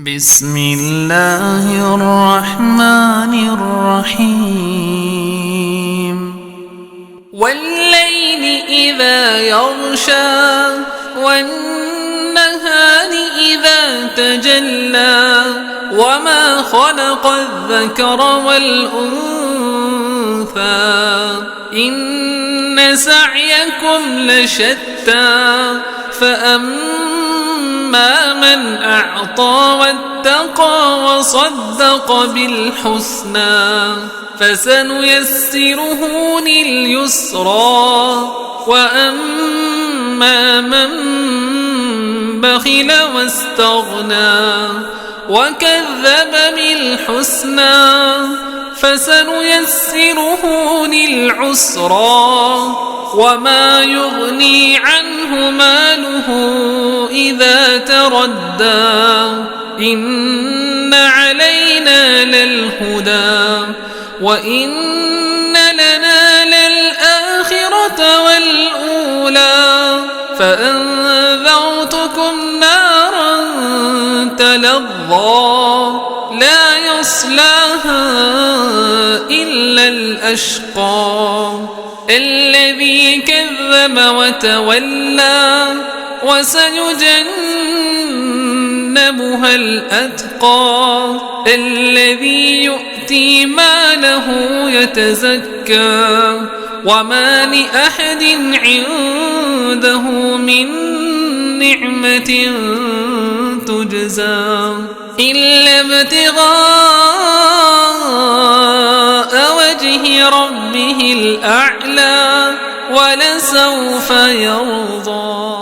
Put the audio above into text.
بسم الله الرحمن الرحيم والليل إذا يغشى والنهار إذا تجلى وما خلق الذكر والأنثى إن سعيكم لشتى فأما من أعطى واتقى وصدق بالحسنى فسنيسره لليسرى وأما من بخل واستغنى وكذب بالحسنى فسنيسره للعسرى وما يغني عنه ماله إذا تردى إن علينا للهدى وإن لنا للآخرة والأولى فأنذرتكم نارا تلظى لا يصلاها إلا الأشقى الذي كذب وتولى وسيجنبها الأتقى الذي يؤتي ماله يتزكى وما لأحد عنده من نعمة تجزى إلا ابتغاء وجه ربه الأعلى ولسوف يرضى.